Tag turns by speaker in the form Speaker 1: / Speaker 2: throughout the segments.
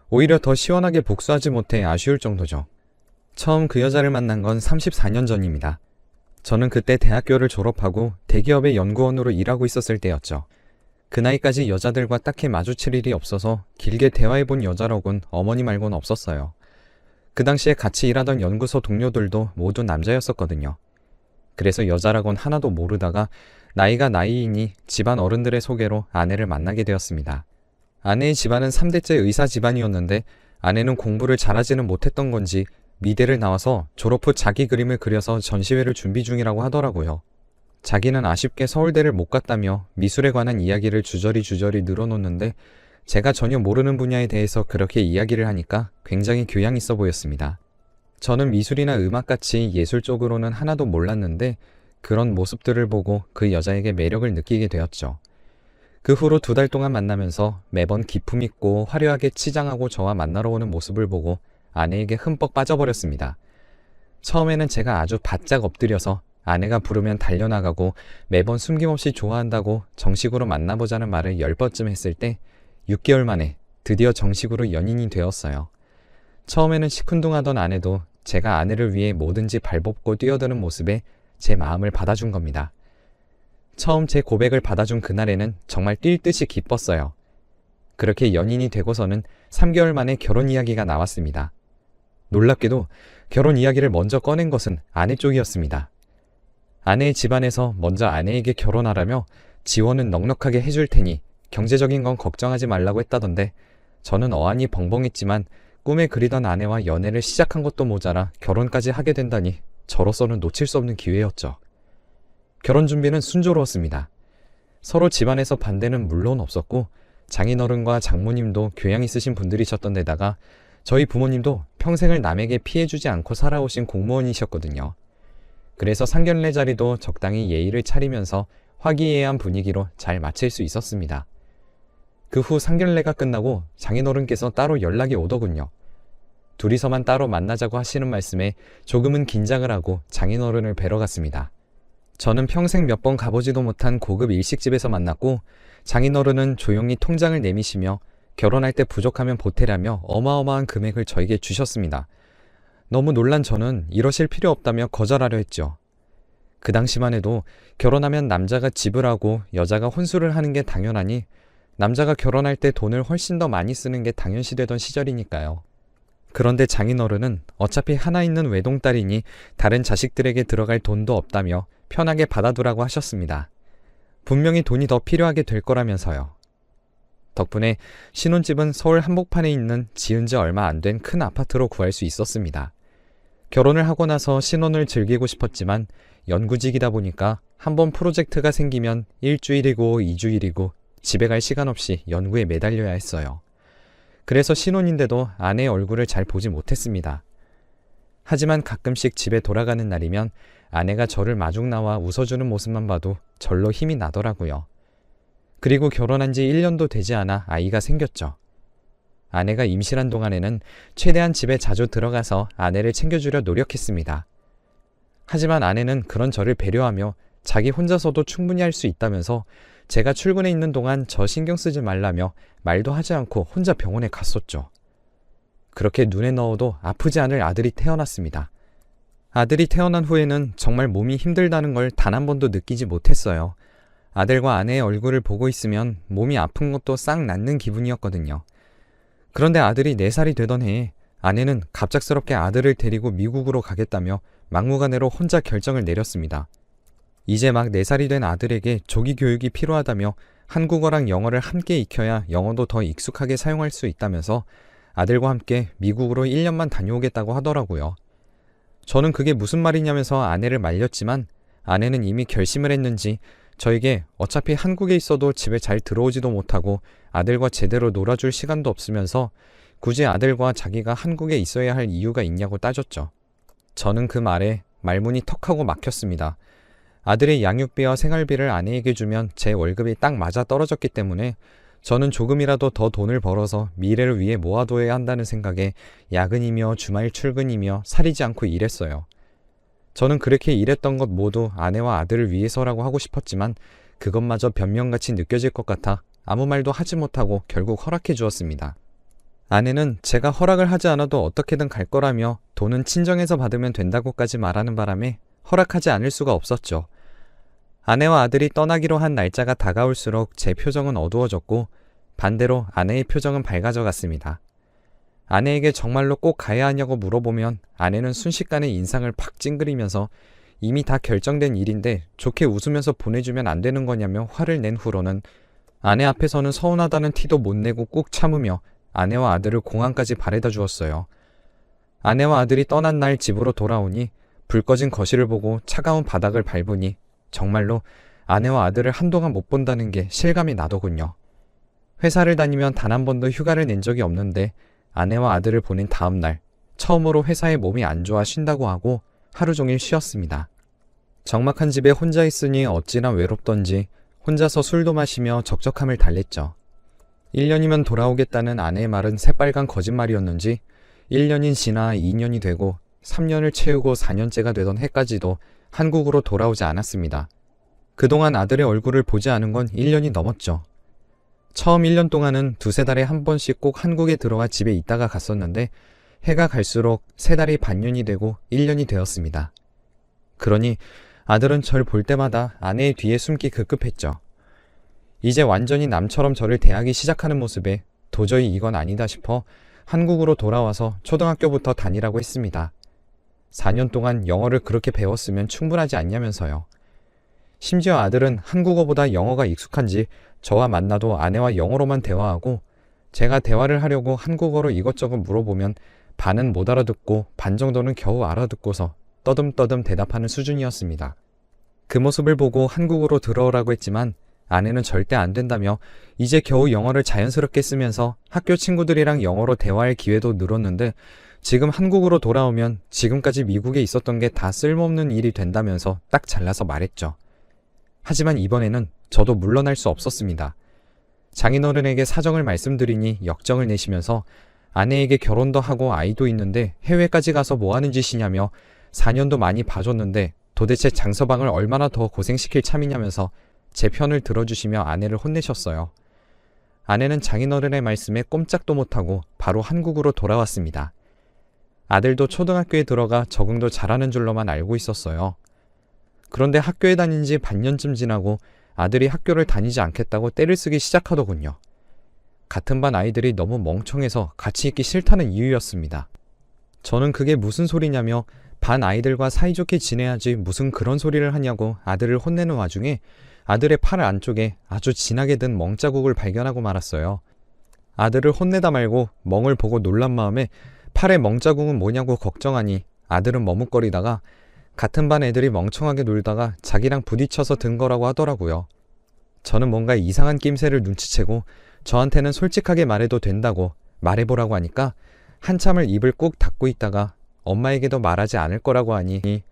Speaker 1: 오히려 더 시원하게 복수하지 못해 아쉬울 정도죠. 처음 그 여자를 만난 건 34년 전입니다. 저는 그때 대학교를 졸업하고 대기업의 연구원으로 일하고 있었을 때였죠. 그 나이까지 여자들과 딱히 마주칠 일이 없어서 길게 대화해본 여자라곤 어머니 말곤 없었어요. 그 당시에 같이 일하던 연구소 동료들도 모두 남자였었거든요. 그래서 여자라곤 하나도 모르다가 나이가 나이이니 집안 어른들의 소개로 아내를 만나게 되었습니다. 아내의 집안은 3대째 의사 집안이었는데 아내는 공부를 잘하지는 못했던 건지 미대를 나와서 졸업 후 자기 그림을 그려서 전시회를 준비 중이라고 하더라고요. 자기는 아쉽게 서울대를 못 갔다며 미술에 관한 이야기를 주저리 늘어놓는데 제가 전혀 모르는 분야에 대해서 그렇게 이야기를 하니까 굉장히 교양 있어 보였습니다. 저는 미술이나 음악같이 예술 쪽으로는 하나도 몰랐는데 그런 모습들을 보고 그 여자에게 매력을 느끼게 되었죠. 그 후로 2달 동안 만나면서 매번 기품 있고 화려하게 치장하고 저와 만나러 오는 모습을 보고 아내에게 흠뻑 빠져버렸습니다. 처음에는 제가 아주 바짝 엎드려서 아내가 부르면 달려나가고 매번 숨김없이 좋아한다고 정식으로 만나보자는 말을 10번쯤 했을 때 6개월 만에 드디어 정식으로 연인이 되었어요. 처음에는 시큰둥하던 아내도 제가 아내를 위해 뭐든지 발벗고 뛰어드는 모습에 제 마음을 받아준 겁니다. 처음 제 고백을 받아준 그날에는 정말 뛸 듯이 기뻤어요. 그렇게 연인이 되고서는 3개월 만에 결혼 이야기가 나왔습니다. 놀랍게도 결혼 이야기를 먼저 꺼낸 것은 아내 쪽이었습니다. 아내의 집안에서 먼저 아내에게 결혼하라며 지원은 넉넉하게 해줄 테니 경제적인 건 걱정하지 말라고 했다던데 저는 어안이 벙벙했지만 꿈에 그리던 아내와 연애를 시작한 것도 모자라 결혼까지 하게 된다니 저로서는 놓칠 수 없는 기회였죠. 결혼 준비는 순조로웠습니다. 서로 집안에서 반대는 물론 없었고 장인어른과 장모님도 교양 있으신 분들이셨던 데다가 저희 부모님도 평생을 남에게 피해주지 않고 살아오신 공무원이셨거든요. 그래서 상견례 자리도 적당히 예의를 차리면서 화기애애한 분위기로 잘 마칠 수 있었습니다. 그 후 상견례가 끝나고 장인어른께서 따로 연락이 오더군요. 둘이서만 따로 만나자고 하시는 말씀에 조금은 긴장을 하고 장인어른을 뵈러 갔습니다. 저는 평생 몇 번 가보지도 못한 고급 일식집에서 만났고 장인어른은 조용히 통장을 내미시며 결혼할 때 부족하면 보태라며 어마어마한 금액을 저에게 주셨습니다. 너무 놀란 저는 이러실 필요 없다며 거절하려 했죠. 그 당시만 해도 결혼하면 남자가 집을 하고 여자가 혼수를 하는 게 당연하니 남자가 결혼할 때 돈을 훨씬 더 많이 쓰는 게 당연시되던 시절이니까요. 그런데 장인어른은 어차피 하나 있는 외동딸이니 다른 자식들에게 들어갈 돈도 없다며 편하게 받아두라고 하셨습니다. 분명히 돈이 더 필요하게 될 거라면서요. 덕분에 신혼집은 서울 한복판에 있는 지은 지 얼마 안 된 큰 아파트로 구할 수 있었습니다. 결혼을 하고 나서 신혼을 즐기고 싶었지만 연구직이다 보니까 한번 프로젝트가 생기면 1주일이고 2주일이고 집에 갈 시간 없이 연구에 매달려야 했어요. 그래서 신혼인데도 아내의 얼굴을 잘 보지 못했습니다. 하지만 가끔씩 집에 돌아가는 날이면 아내가 저를 마중 나와 웃어주는 모습만 봐도 절로 힘이 나더라고요. 그리고 결혼한 지 1년도 되지 않아 아이가 생겼죠. 아내가 임신한 동안에는 최대한 집에 자주 들어가서 아내를 챙겨주려 노력했습니다. 하지만 아내는 그런 저를 배려하며 자기 혼자서도 충분히 할 수 있다면서 제가 출근해 있는 동안 저 신경 쓰지 말라며 말도 하지 않고 혼자 병원에 갔었죠. 그렇게 눈에 넣어도 아프지 않을 아들이 태어났습니다. 아들이 태어난 후에는 정말 몸이 힘들다는 걸 단 한 번도 느끼지 못했어요. 아들과 아내의 얼굴을 보고 있으면 몸이 아픈 것도 싹 낫는 기분이었거든요. 그런데 아들이 4살이 되던 해에 아내는 갑작스럽게 아들을 데리고 미국으로 가겠다며 막무가내로 혼자 결정을 내렸습니다. 이제 막 4살이 된 아들에게 조기 교육이 필요하다며 한국어랑 영어를 함께 익혀야 영어도 더 익숙하게 사용할 수 있다면서 아들과 함께 미국으로 1년만 다녀오겠다고 하더라고요. 저는 그게 무슨 말이냐면서 아내를 말렸지만 아내는 이미 결심을 했는지 저에게 어차피 한국에 있어도 집에 잘 들어오지도 못하고 아들과 제대로 놀아줄 시간도 없으면서 굳이 아들과 자기가 한국에 있어야 할 이유가 있냐고 따졌죠. 저는 그 말에 말문이 턱하고 막혔습니다. 아들의 양육비와 생활비를 아내에게 주면 제 월급이 딱 맞아 떨어졌기 때문에 저는 조금이라도 더 돈을 벌어서 미래를 위해 모아둬야 한다는 생각에 야근이며 주말 출근이며 사리지 않고 일했어요. 저는 그렇게 일했던 것 모두 아내와 아들을 위해서라고 하고 싶었지만 그것마저 변명같이 느껴질 것 같아 아무 말도 하지 못하고 결국 허락해 주었습니다. 아내는 제가 허락을 하지 않아도 어떻게든 갈 거라며 돈은 친정에서 받으면 된다고까지 말하는 바람에 허락하지 않을 수가 없었죠. 아내와 아들이 떠나기로 한 날짜가 다가올수록 제 표정은 어두워졌고 반대로 아내의 표정은 밝아져 갔습니다. 아내에게 정말로 꼭 가야 하냐고 물어보면 아내는 순식간에 인상을 팍 찡그리면서 이미 다 결정된 일인데 좋게 웃으면서 보내주면 안 되는 거냐며 화를 낸 후로는 아내 앞에서는 서운하다는 티도 못 내고 꾹 참으며 아내와 아들을 공항까지 바래다 주었어요. 아내와 아들이 떠난 날 집으로 돌아오니 불 꺼진 거실을 보고 차가운 바닥을 밟으니 정말로 아내와 아들을 한동안 못 본다는 게 실감이 나더군요. 회사를 다니면 단 한 번도 휴가를 낸 적이 없는데 아내와 아들을 보낸 다음 날 처음으로 회사에 몸이 안 좋아 쉰다고 하고 하루 종일 쉬었습니다. 적막한 집에 혼자 있으니 어찌나 외롭던지 혼자서 술도 마시며 적적함을 달랬죠. 1년이면 돌아오겠다는 아내의 말은 새빨간 거짓말이었는지 1년이 지나 2년이 되고 3년을 채우고 4년째가 되던 해까지도 한국으로 돌아오지 않았습니다. 그동안 아들의 얼굴을 보지 않은 건 1년이 넘었죠. 처음 1년 동안은 두세 달에 한 번씩 꼭 한국에 들어와 집에 있다가 갔었는데 해가 갈수록 3달이 반년이 되고 1년이 되었습니다. 그러니 아들은 절 볼 때마다 아내의 뒤에 숨기 급급했죠. 이제 완전히 남처럼 저를 대하기 시작하는 모습에 도저히 이건 아니다 싶어 한국으로 돌아와서 초등학교부터 다니라고 했습니다. 4년 동안 영어를 그렇게 배웠으면 충분하지 않냐면서요. 심지어 아들은 한국어보다 영어가 익숙한지 저와 만나도 아내와 영어로만 대화하고 제가 대화를 하려고 한국어로 이것저것 물어보면 반은 못 알아듣고 반 정도는 겨우 알아듣고서 떠듬떠듬 대답하는 수준이었습니다. 그 모습을 보고 한국으로 들어오라고 했지만 아내는 절대 안 된다며 이제 겨우 영어를 자연스럽게 쓰면서 학교 친구들이랑 영어로 대화할 기회도 늘었는데 지금 한국으로 돌아오면 지금까지 미국에 있었던 게 다 쓸모없는 일이 된다면서 딱 잘라서 말했죠. 하지만 이번에는 저도 물러날 수 없었습니다. 장인어른에게 사정을 말씀드리니 역정을 내시면서 아내에게 결혼도 하고 아이도 있는데 해외까지 가서 뭐 하는 짓이냐며 4년도 많이 봐줬는데 도대체 장서방을 얼마나 더 고생시킬 참이냐면서 제 편을 들어주시며 아내를 혼내셨어요. 아내는 장인어른의 말씀에 꼼짝도 못하고 바로 한국으로 돌아왔습니다. 아들도 초등학교에 들어가 적응도 잘하는 줄로만 알고 있었어요. 그런데 학교에 다닌 지 반년쯤 지나고 아들이 학교를 다니지 않겠다고 떼를 쓰기 시작하더군요. 같은 반 아이들이 너무 멍청해서 같이 있기 싫다는 이유였습니다. 저는 그게 무슨 소리냐며 반 아이들과 사이좋게 지내야지 무슨 그런 소리를 하냐고 아들을 혼내는 와중에 아들의 팔 안쪽에 아주 진하게 든 멍자국을 발견하고 말았어요. 아들을 혼내다 말고 멍을 보고 놀란 마음에 팔에 멍자국은 뭐냐고 걱정하니 아들은 머뭇거리다가 같은 반 애들이 멍청하게 놀다가 자기랑 부딪혀서 든 거라고 하더라고요. 저는 뭔가 이상한 낌새를 눈치채고 저한테는 솔직하게 말해도 된다고 말해보라고 하니까 한참을 입을 꾹 닫고 있다가 엄마에게도 말하지 않을 거라고 하니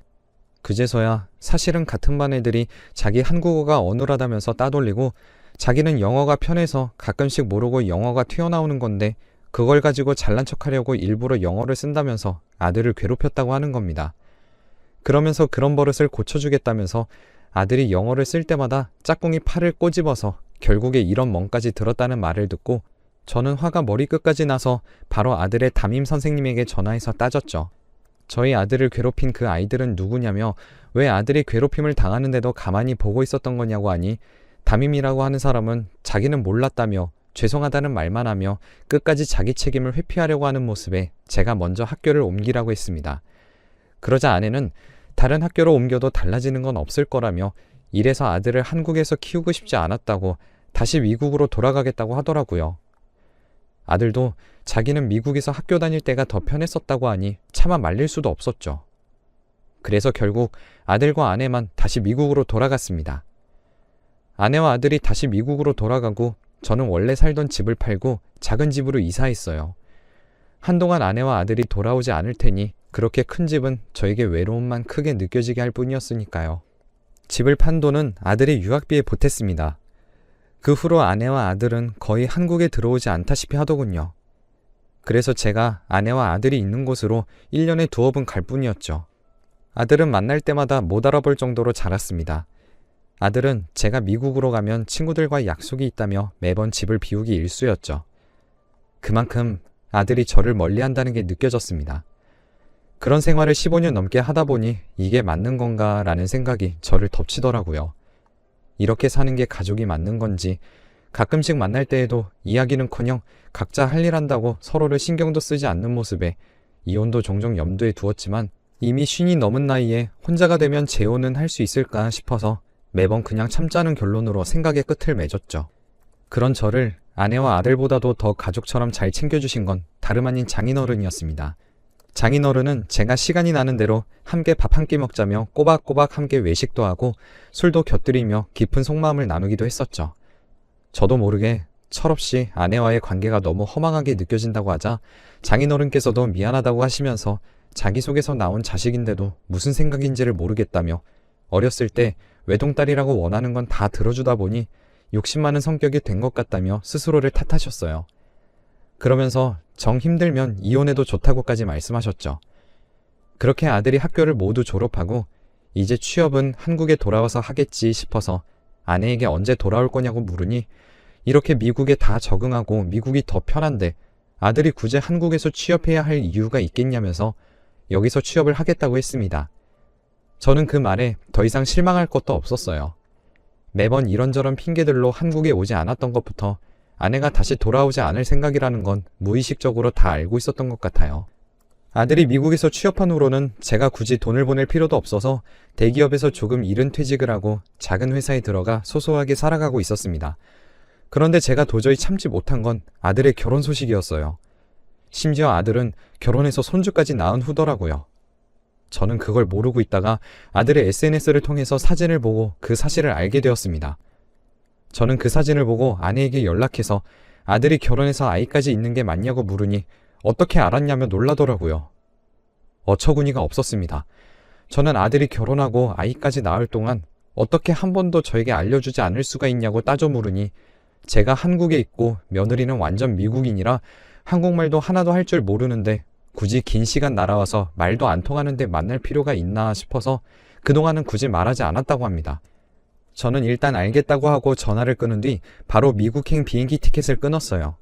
Speaker 1: 그제서야 사실은 같은 반 애들이 자기 한국어가 어눌하다면서 따돌리고 자기는 영어가 편해서 가끔씩 모르고 영어가 튀어나오는 건데 그걸 가지고 잘난 척하려고 일부러 영어를 쓴다면서 아들을 괴롭혔다고 하는 겁니다. 그러면서 그런 버릇을 고쳐주겠다면서 아들이 영어를 쓸 때마다 짝꿍이 팔을 꼬집어서 결국에 이런 멍까지 들었다는 말을 듣고 저는 화가 머리끝까지 나서 바로 아들의 담임 선생님에게 전화해서 따졌죠. 저희 아들을 괴롭힌 그 아이들은 누구냐며 왜 아들이 괴롭힘을 당하는데도 가만히 보고 있었던 거냐고 하니 담임이라고 하는 사람은 자기는 몰랐다며 죄송하다는 말만 하며 끝까지 자기 책임을 회피하려고 하는 모습에 제가 먼저 학교를 옮기라고 했습니다. 그러자 아내는 다른 학교로 옮겨도 달라지는 건 없을 거라며 이래서 아들을 한국에서 키우고 싶지 않았다고 다시 미국으로 돌아가겠다고 하더라고요. 아들도 자기는 미국에서 학교 다닐 때가 더 편했었다고 하니 차마 말릴 수도 없었죠. 그래서 결국 아들과 아내만 다시 미국으로 돌아갔습니다. 아내와 아들이 다시 미국으로 돌아가고 저는 원래 살던 집을 팔고 작은 집으로 이사했어요. 한동안 아내와 아들이 돌아오지 않을 테니 그렇게 큰 집은 저에게 외로움만 크게 느껴지게 할 뿐이었으니까요. 집을 판 돈은 아들의 유학비에 보탰습니다. 그 후로 아내와 아들은 거의 한국에 들어오지 않다시피 하더군요. 그래서 제가 아내와 아들이 있는 곳으로 1년에 2번 갈 뿐이었죠. 아들은 만날 때마다 못 알아볼 정도로 자랐습니다. 아들은 제가 미국으로 가면 친구들과 약속이 있다며 매번 집을 비우기 일쑤였죠. 그만큼 아들이 저를 멀리한다는 게 느껴졌습니다. 그런 생활을 15년 넘게 하다 보니 이게 맞는 건가라는 생각이 저를 덮치더라고요. 이렇게 사는 게 가족이 맞는 건지, 가끔씩 만날 때에도 이야기는커녕 각자 할 일 한다고 서로를 신경도 쓰지 않는 모습에 이혼도 종종 염두에 두었지만 이미 50이 넘은 나이에 혼자가 되면 재혼은 할 수 있을까 싶어서 매번 그냥 참자는 결론으로 생각의 끝을 맺었죠. 그런 저를 아내와 아들보다도 더 가족처럼 잘 챙겨주신 건 다름 아닌 장인어른이었습니다. 장인어른은 제가 시간이 나는 대로 함께 밥 한 끼 먹자며 꼬박꼬박 함께 외식도 하고 술도 곁들이며 깊은 속마음을 나누기도 했었죠. 저도 모르게 철없이 아내와의 관계가 너무 허망하게 느껴진다고 하자 장인어른께서도 미안하다고 하시면서 자기 속에서 나온 자식인데도 무슨 생각인지를 모르겠다며 어렸을 때 외동딸이라고 원하는 건 다 들어주다 보니 욕심 많은 성격이 된 것 같다며 스스로를 탓하셨어요. 그러면서 정 힘들면 이혼해도 좋다고까지 말씀하셨죠. 그렇게 아들이 학교를 모두 졸업하고 이제 취업은 한국에 돌아와서 하겠지 싶어서 아내에게 언제 돌아올 거냐고 물으니 이렇게 미국에 다 적응하고 미국이 더 편한데 아들이 굳이 한국에서 취업해야 할 이유가 있겠냐면서 여기서 취업을 하겠다고 했습니다. 저는 그 말에 더 이상 실망할 것도 없었어요. 매번 이런저런 핑계들로 한국에 오지 않았던 것부터 아내가 다시 돌아오지 않을 생각이라는 건 무의식적으로 다 알고 있었던 것 같아요. 아들이 미국에서 취업한 후로는 제가 굳이 돈을 보낼 필요도 없어서 대기업에서 조금 이른 퇴직을 하고 작은 회사에 들어가 소소하게 살아가고 있었습니다. 그런데 제가 도저히 참지 못한 건 아들의 결혼 소식이었어요. 심지어 아들은 결혼해서 손주까지 낳은 후더라고요. 저는 그걸 모르고 있다가 아들의 SNS를 통해서 사진을 보고 그 사실을 알게 되었습니다. 저는 그 사진을 보고 아내에게 연락해서 아들이 결혼해서 아이까지 있는 게 맞냐고 물으니 어떻게 알았냐며 놀라더라고요. 어처구니가 없었습니다. 저는 아들이 결혼하고 아이까지 낳을 동안 어떻게 한 번도 저에게 알려주지 않을 수가 있냐고 따져 물으니 제가 한국에 있고 며느리는 완전 미국인이라 한국말도 하나도 할 줄 모르는데 굳이 긴 시간 날아와서 말도 안 통하는데 만날 필요가 있나 싶어서 그동안은 굳이 말하지 않았다고 합니다. 저는 일단 알겠다고 하고 전화를 끊은 뒤 바로 미국행 비행기 티켓을 끊었어요.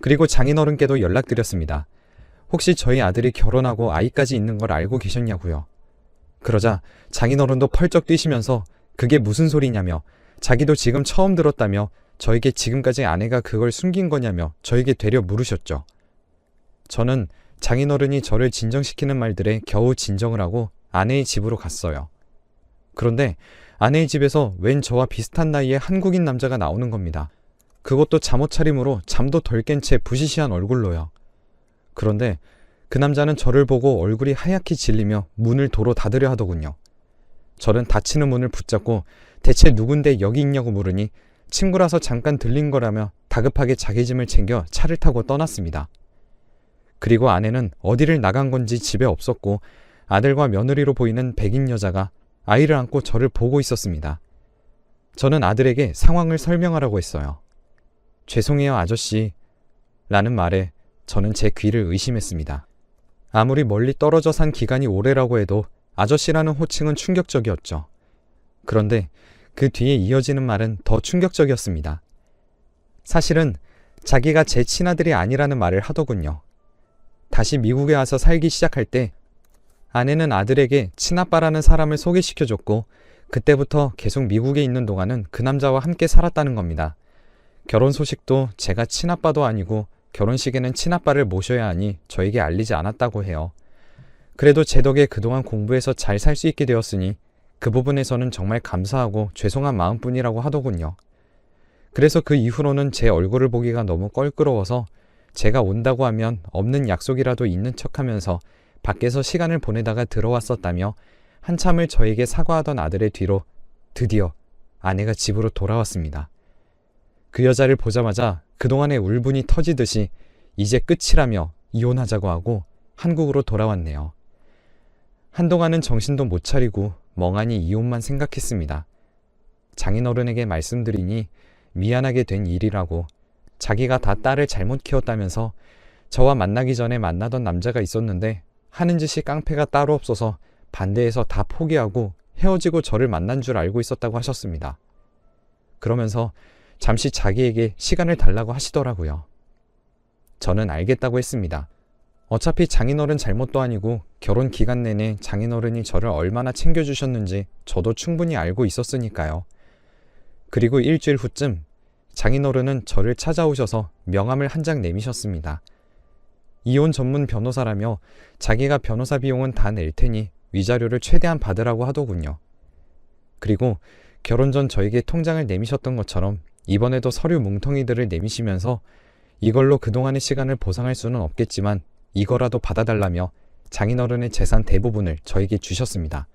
Speaker 1: 그리고 장인어른께도 연락드렸습니다. 혹시 저희 아들이 결혼하고 아이까지 있는 걸 알고 계셨냐고요. 그러자 장인어른도 펄쩍 뛰시면서 그게 무슨 소리냐며 자기도 지금 처음 들었다며 저에게 지금까지 아내가 그걸 숨긴 거냐며 저에게 되려 물으셨죠. 저는 장인어른이 저를 진정시키는 말들에 겨우 진정을 하고 아내의 집으로 갔어요. 그런데 아내의 집에서 웬 저와 비슷한 나이의 한국인 남자가 나오는 겁니다. 그것도 잠옷 차림으로 잠도 덜 깬 채 부시시한 얼굴로요. 그런데 그 남자는 저를 보고 얼굴이 하얗게 질리며 문을 도로 닫으려 하더군요. 저는 닫히는 문을 붙잡고 대체 누군데 여기 있냐고 물으니 친구라서 잠깐 들린 거라며 다급하게 자기 짐을 챙겨 차를 타고 떠났습니다. 그리고 아내는 어디를 나간 건지 집에 없었고 아들과 며느리로 보이는 백인 여자가 아이를 안고 저를 보고 있었습니다. 저는 아들에게 상황을 설명하라고 했어요. 죄송해요 아저씨 라는 말에 저는 제 귀를 의심했습니다. 아무리 멀리 떨어져 산 기간이 오래라고 해도 아저씨라는 호칭은 충격적이었죠. 그런데 그 뒤에 이어지는 말은 더 충격적이었습니다. 사실은 자기가 제 친아들이 아니라는 말을 하더군요. 다시 미국에 와서 살기 시작할 때 아내는 아들에게 친아빠라는 사람을 소개시켜줬고 그때부터 계속 미국에 있는 동안은 그 남자와 함께 살았다는 겁니다. 결혼 소식도 제가 친아빠도 아니고 결혼식에는 친아빠를 모셔야 하니 저에게 알리지 않았다고 해요. 그래도 제 덕에 그동안 공부해서 잘 살 수 있게 되었으니 그 부분에서는 정말 감사하고 죄송한 마음뿐이라고 하더군요. 그래서 그 이후로는 제 얼굴을 보기가 너무 껄끄러워서 제가 온다고 하면 없는 약속이라도 있는 척하면서 밖에서 시간을 보내다가 들어왔었다며 한참을 저에게 사과하던 아들의 뒤로 드디어 아내가 집으로 돌아왔습니다. 그 여자를 보자마자 그동안의 울분이 터지듯이 이제 끝이라며 이혼하자고 하고 한국으로 돌아왔네요. 한동안은 정신도 못 차리고 멍하니 이혼만 생각했습니다. 장인어른에게 말씀드리니 미안하게 된 일이라고 자기가 다 딸을 잘못 키웠다면서 저와 만나기 전에 만나던 남자가 있었는데 하는 짓이 깡패가 따로 없어서 반대해서 다 포기하고 헤어지고 저를 만난 줄 알고 있었다고 하셨습니다. 그러면서 잠시 자기에게 시간을 달라고 하시더라고요. 저는 알겠다고 했습니다. 어차피 장인어른 잘못도 아니고 결혼 기간 내내 장인어른이 저를 얼마나 챙겨주셨는지 저도 충분히 알고 있었으니까요. 그리고 일주일 후쯤 장인어른은 저를 찾아오셔서 명함을 한 장 내미셨습니다. 이혼 전문 변호사라며 자기가 변호사 비용은 다 낼 테니 위자료를 최대한 받으라고 하더군요. 그리고 결혼 전 저에게 통장을 내미셨던 것처럼 이번에도 서류 뭉텅이들을 내미시면서 이걸로 그동안의 시간을 보상할 수는 없겠지만 이거라도 받아달라며 장인어른의 재산 대부분을 저에게 주셨습니다.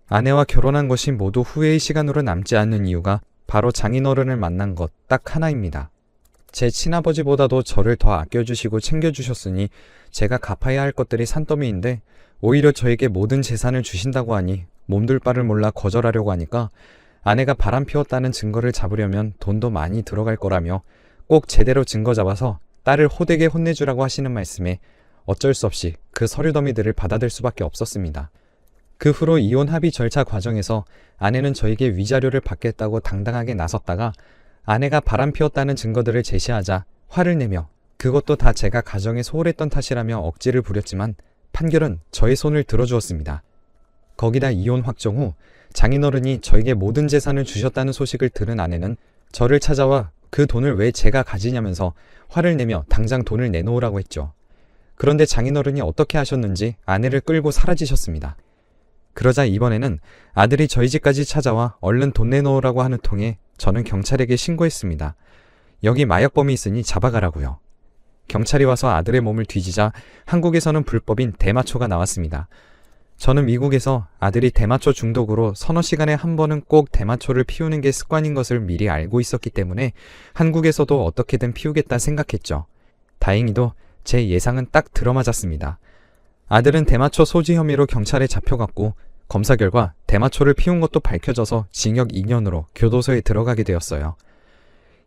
Speaker 1: 아내와 결혼한 것이 모두 후회의 시간으로 남지 않는 이유가 바로 장인어른을 만난 것 딱 하나입니다. 제 친아버지보다도 저를 더 아껴주시고 챙겨주셨으니 제가 갚아야 할 것들이 산더미인데 오히려 저에게 모든 재산을 주신다고 하니 몸둘 바를 몰라 거절하려고 하니까 아내가 바람 피웠다는 증거를 잡으려면 돈도 많이 들어갈 거라며 꼭 제대로 증거 잡아서 딸을 호되게 혼내주라고 하시는 말씀에 어쩔 수 없이 그 서류 더미들을 받아들 수밖에 없었습니다. 그 후로 이혼 합의 절차 과정에서 아내는 저에게 위자료를 받겠다고 당당하게 나섰다가 아내가 바람 피웠다는 증거들을 제시하자 화를 내며 그것도 다 제가 가정에 소홀했던 탓이라며 억지를 부렸지만 판결은 저의 손을 들어주었습니다. 거기다 이혼 확정 후 장인어른이 저에게 모든 재산을 주셨다는 소식을 들은 아내는 저를 찾아와 그 돈을 왜 제가 가지냐면서 화를 내며 당장 돈을 내놓으라고 했죠. 그런데 장인어른이 어떻게 하셨는지 아내를 끌고 사라지셨습니다. 그러자 이번에는 아들이 저희 집까지 찾아와 얼른 돈 내놓으라고 하는 통에 저는 경찰에게 신고했습니다. 여기 마약범이 있으니 잡아가라고요. 경찰이 와서 아들의 몸을 뒤지자 한국에서는 불법인 대마초가 나왔습니다. 저는 미국에서 아들이 대마초 중독으로 서너 시간에 한 번은 꼭 대마초를 피우는 게 습관인 것을 미리 알고 있었기 때문에 한국에서도 어떻게든 피우겠다 생각했죠. 다행히도 제 예상은 딱 들어맞았습니다. 아들은 대마초 소지 혐의로 경찰에 잡혀갔고 검사 결과 대마초를 피운 것도 밝혀져서 징역 2년으로 교도소에 들어가게 되었어요.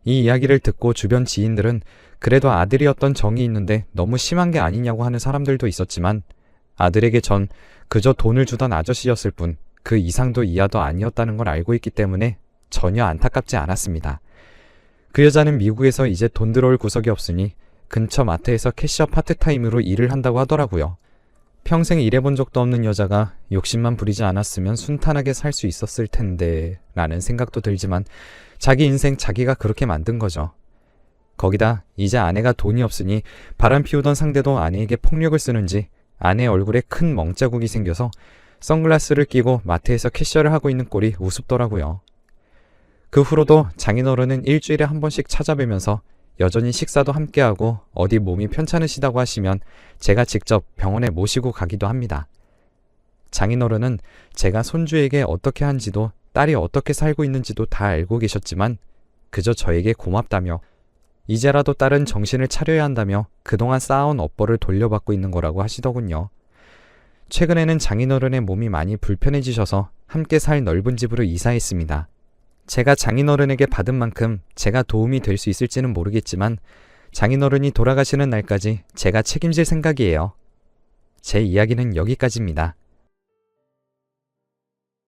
Speaker 1: 이 이야기를 듣고 주변 지인들은 그래도 아들이었던 정이 있는데 너무 심한 게 아니냐고 하는 사람들도 있었지만 아들에게 전 그저 돈을 주던 아저씨였을 뿐 그 이상도 이하도 아니었다는 걸 알고 있기 때문에 전혀 안타깝지 않았습니다. 그 여자는 미국에서 이제 돈 들어올 구석이 없으니 근처 마트에서 캐셔 파트타임으로 일을 한다고 하더라고요. 평생 일해본 적도 없는 여자가 욕심만 부리지 않았으면 순탄하게 살 수 있었을 텐데 라는 생각도 들지만 자기 인생 자기가 그렇게 만든 거죠. 거기다 이제 아내가 돈이 없으니 바람 피우던 상대도 아내에게 폭력을 쓰는지 아내 얼굴에 큰 멍자국이 생겨서 선글라스를 끼고 마트에서 캐셔를 하고 있는 꼴이 우습더라고요. 그 후로도 장인어른은 일주일에 한 번씩 찾아뵈면서 여전히 식사도 함께하고 어디 몸이 편찮으시다고 하시면 제가 직접 병원에 모시고 가기도 합니다. 장인어른은 제가 손주에게 어떻게 한지도 딸이 어떻게 살고 있는지도 다 알고 계셨지만 그저 저에게 고맙다며 이제라도 딸은 정신을 차려야 한다며 그동안 쌓아온 업보를 돌려받고 있는 거라고 하시더군요. 최근에는 장인어른의 몸이 많이 불편해지셔서 함께 살 넓은 집으로 이사했습니다. 제가 장인어른에게 받은 만큼 제가 도움이 될 수 있을지는 모르겠지만 장인어른이 돌아가시는 날까지 제가 책임질 생각이에요. 제 이야기는 여기까지입니다.